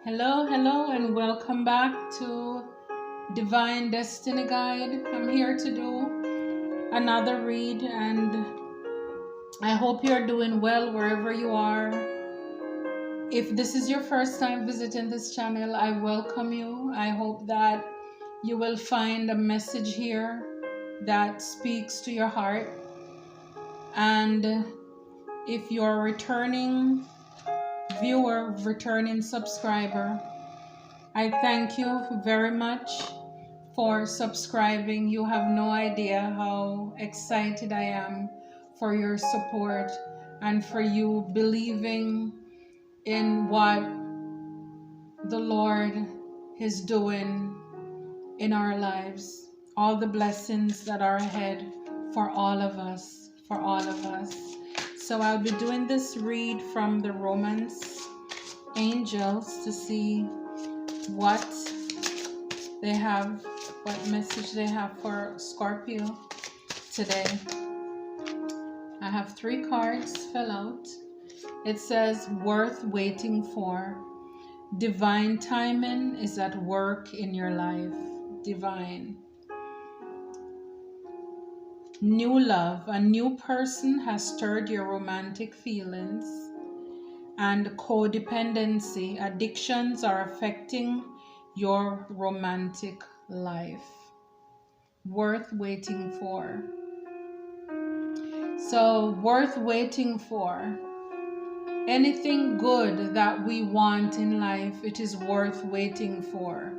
Hello, hello, and welcome back to Divine Destiny Guide. I'm here to do another read, and I hope you're doing well wherever you are. If this is your first time visiting this channel, I welcome you. I hope that you will find a message here that speaks to your heart. And if you're a returning viewer, returning subscriber, I thank you very much for subscribing. You have no idea how excited I am for your support and for you believing in what the Lord is doing in our lives. All the blessings that are ahead for all of us, for all of us. So I'll be doing this read from the Romance angels to see what they have, what message they have for Scorpio today. I have 3 cards fell out. It says worth waiting for. Divine timing is at work in your life. Divine. New love. A new person has stirred your romantic feelings. And codependency. Addictions are affecting your romantic life. Worth waiting for. So, worth waiting for. Anything good that we want in life, it is worth waiting for.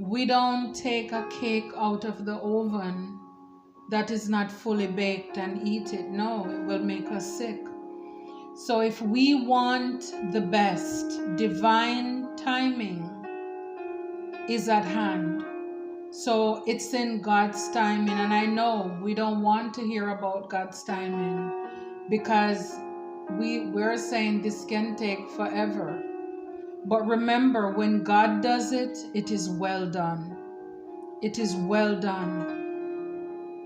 We don't take a cake out of the oven that is not fully baked and eat it. No, it will make us sick. So if we want the best, divine timing is at hand. So it's in God's timing, and I know we don't want to hear about God's timing because we're saying this can take forever. But remember, when God does it, it is well done. It is well done.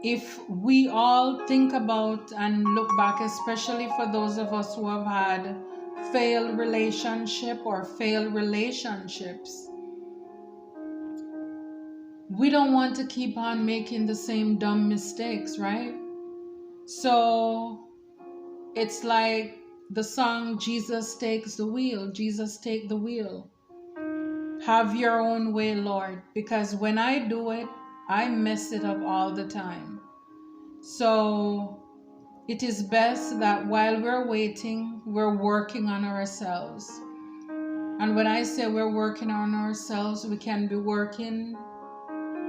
If we all think about and look back, especially for those of us who have had failed relationship or failed relationships, we don't want to keep on making the same dumb mistakes, right? So it's like the song, Jesus Takes the Wheel. Jesus, take the wheel. Have your own way, Lord, because when I do it, I mess it up all the time. So it is best that while we're waiting, we're working on ourselves. And when I say we're working on ourselves, we can be working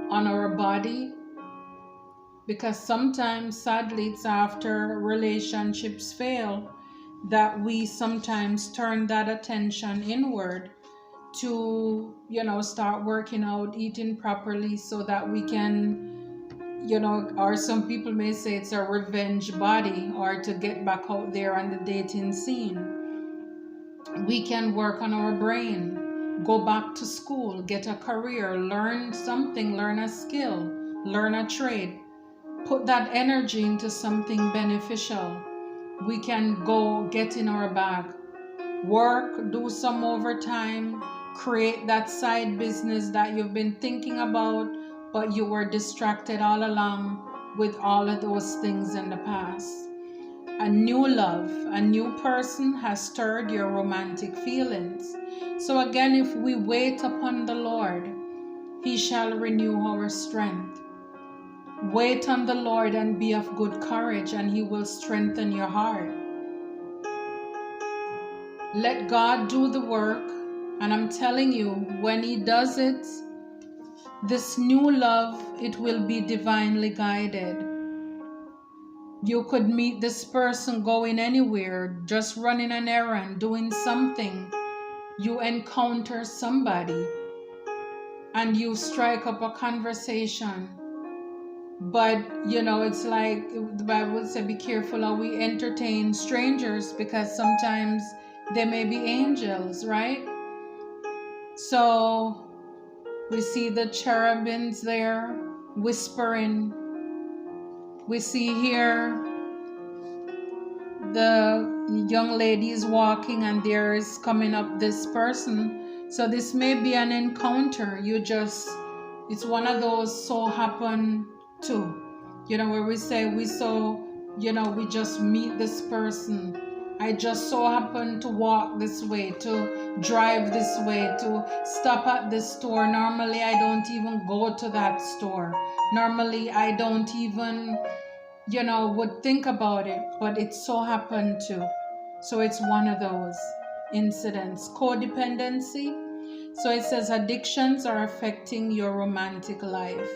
on our body, because sometimes, sadly, it's after relationships fail that we sometimes turn that attention inward to, start working out, eating properly, so that we can, or some people may say it's a revenge body, or to get back out there on the dating scene. We can work on our brain, go back to school, get a career, learn something, learn a skill, learn a trade. Put that energy into something beneficial. We can go get in our bag, work, do some overtime, create that side business that you've been thinking about, but you were distracted all along with all of those things in the past. A new love, a new person has stirred your romantic feelings. So again, if we wait upon the Lord, He shall renew our strength. Wait on the Lord and be of good courage, and He will strengthen your heart. Let God do the work, and I'm telling you, when He does it, this new love, it will be divinely guided. You could meet this person going anywhere, just running an errand, doing something. You encounter somebody, and you strike up a conversation. But, it's like the Bible would say, be careful how we entertain strangers, because sometimes they may be angels, right? So we see the cherubims there whispering. We see here the young lady is walking and there is coming up this person. So this may be an encounter. It's one of those so happen to, where we say we just meet this person. I just so happen to walk this way, to drive this way, to stop at this store. Normally, I don't even go to that store. Normally, I don't even, would think about it, but it so happened to. So it's one of those incidents. Codependency. So it says addictions are affecting your romantic life.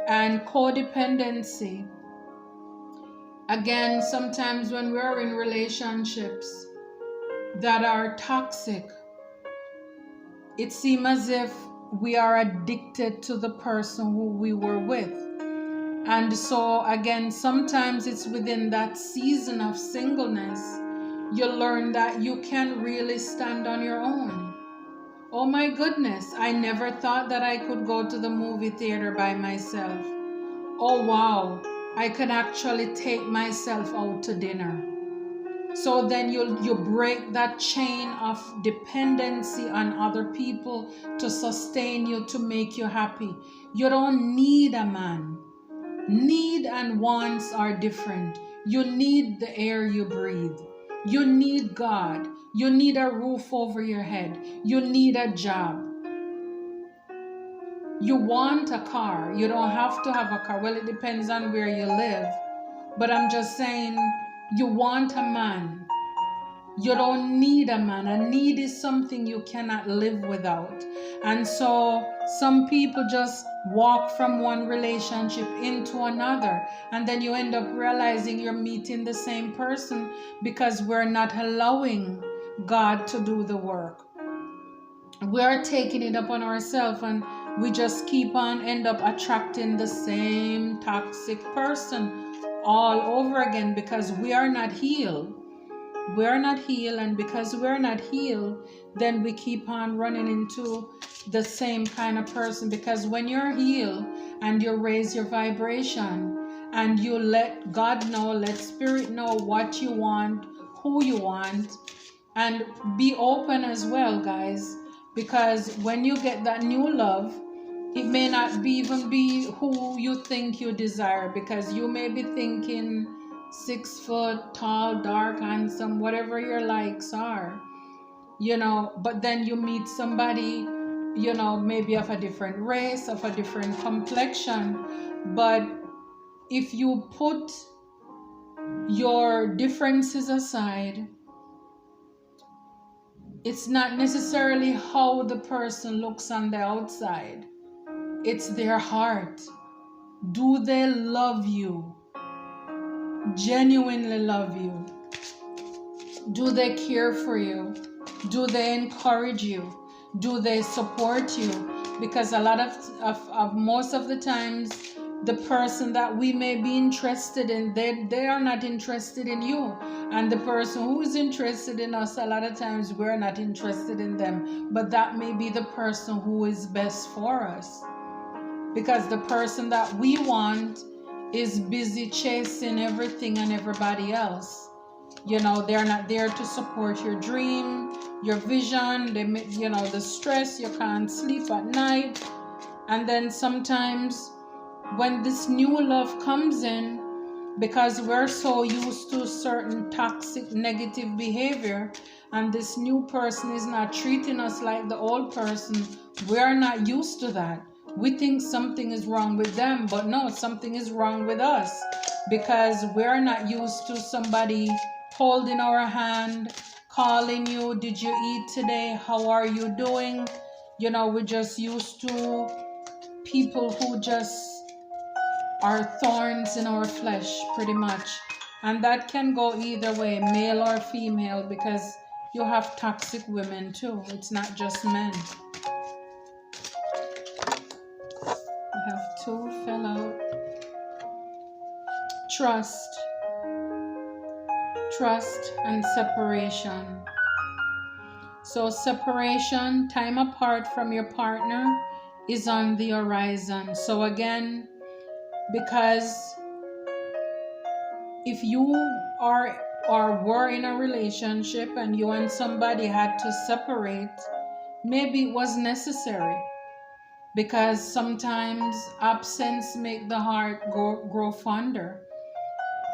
And codependency. Again, sometimes when we're in relationships that are toxic, it seems as if we are addicted to the person who we were with. And so again, sometimes it's within that season of singleness, you learn that you can really stand on your own. Oh my goodness, I never thought that I could go to the movie theater by myself. Oh wow, I could actually take myself out to dinner. So then you break that chain of dependency on other people to sustain you, to make you happy. You don't need a man. Need and wants are different. You need the air you breathe. You need God. You need a roof over your head. You need a job. You want a car. You don't have to have a car. Well, it depends on where you live. But I'm just saying, you want a man. You don't need a man. A need is something you cannot live without. And so some people just walk from one relationship into another. And then you end up realizing you're meeting the same person because we're not allowing God to do the work. We're taking it upon ourselves, and we just keep on end up attracting the same toxic person all over again because we are not healed. We're not healed, and because we're not healed, then we keep on running into the same kind of person. Because when you're healed and you raise your vibration and you let God know, let Spirit know what you want, who you want, and be open as well, guys. Because when you get that new love, it may not even be who you think you desire, because you may be thinking 6 foot tall, dark, handsome, whatever your likes are, but then you meet somebody, maybe of a different race, of a different complexion. But if you put your differences aside, it's not necessarily how the person looks on the outside. It's their heart. Do they love you? Genuinely love you? Do they care for you? Do they encourage you? Do they support you? Because a lot of most of the times, the person that we may be interested in, they are not interested in you. And the person who is interested in us, a lot of times we're not interested in them. But that may be the person who is best for us. Because the person that we want is busy chasing everything and everybody else. They're not there to support your dream, your vision. The stress, you can't sleep at night. And then sometimes when this new love comes in, because we're so used to certain toxic negative behavior, and this new person is not treating us like the old person, we're not used to that. We think something is wrong with them, but no, something is wrong with us, because we're not used to somebody holding our hand, calling you, did you eat today? How are you doing? We're just used to people who just are thorns in our flesh, pretty much. And that can go either way, male or female, because you have toxic women too. It's not just men. I have 2 fell out. Trust and separation. So separation, time apart from your partner, is on the horizon. So again, because if you are or were in a relationship and you and somebody had to separate, maybe it was necessary, because sometimes absence make the heart grow fonder.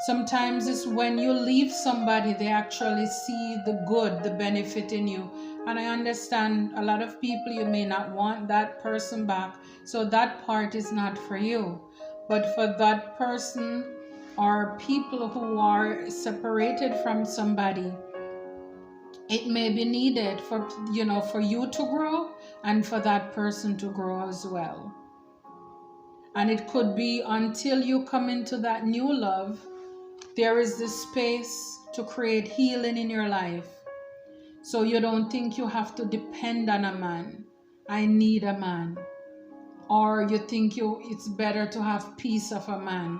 Sometimes it's when you leave somebody, they actually see the good, the benefit in you. And I understand a lot of people, you may not want that person back, so that part is not for you. But for that person or people who are separated from somebody, it may be needed for, for you to grow and for that person to grow as well. And it could be until you come into that new love, there is this space to create healing in your life. So you don't think you have to depend on a man. I need a man. Or you think it's better to have piece of a man.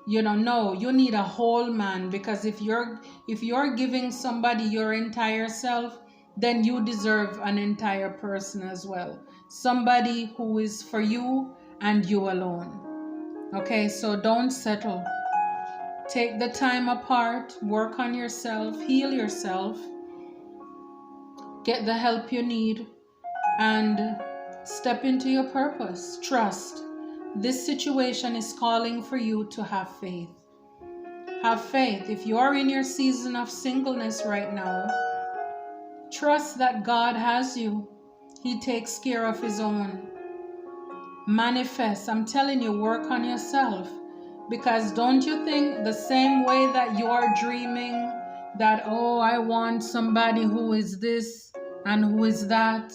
No, you need a whole man, because if you're giving somebody your entire self, then you deserve an entire person as well. Somebody who is for you and you alone. Okay, so don't settle. Take the time apart, work on yourself, heal yourself, get the help you need, and step into your purpose. Trust. This situation is calling for you to have faith. Have faith. If you are in your season of singleness right now, trust that God has you. He takes care of his own. Manifest. I'm telling you, work on yourself. Because don't you think the same way that you are dreaming that, oh, I want somebody who is this and who is that,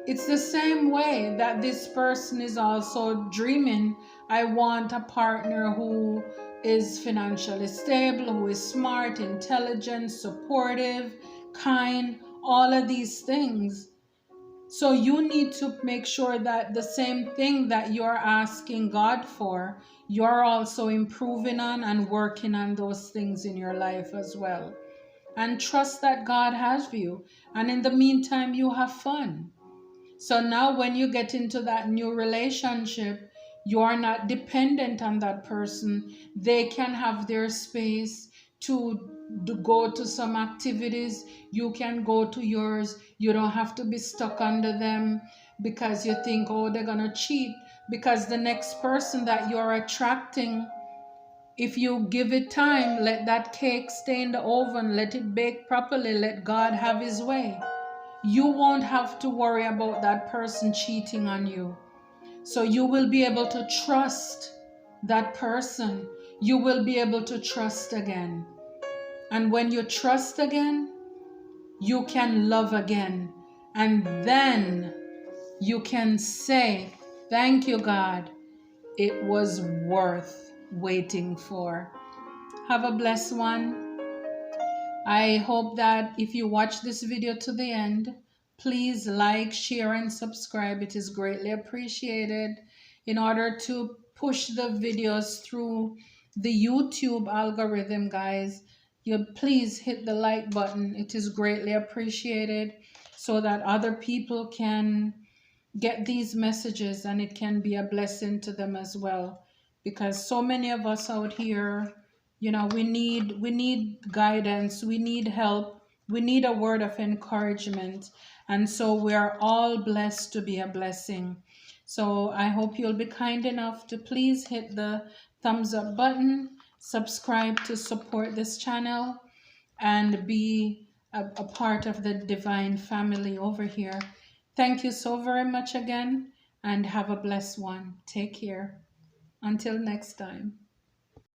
it's the same way that this person is also dreaming, I want a partner who is financially stable, who is smart, intelligent, supportive, kind, all of these things. So you need to make sure that the same thing that you're asking God for, you're also improving on and working on those things in your life as well. And trust that God has you. And in the meantime, you have fun. So now when you get into that new relationship, you are not dependent on that person. They can have their space to go to some activities. You can go to yours. You don't have to be stuck under them because you think, oh, they're going to cheat. Because the next person that you're attracting, if you give it time, let that cake stay in the oven, let it bake properly, let God have his way, you won't have to worry about that person cheating on you. So you will be able to trust that person. You will be able to trust again. And when you trust again, you can love again. And then you can say, thank you, God. It was worth waiting for. Have a blessed one. I hope that if you watch this video to the end, please like, share, and subscribe. It is greatly appreciated. In order to push the videos through the YouTube algorithm, guys, you please hit the like button. It is greatly appreciated so that other people can get these messages and it can be a blessing to them as well. Because so many of us out here, we need guidance, we need help, we need a word of encouragement, and so we are all blessed to be a blessing. So I hope you'll be kind enough to please hit the thumbs up button, subscribe to support this channel, and be a part of the divine family over here. Thank you so very much again, and have a blessed one. Take care. Until next time.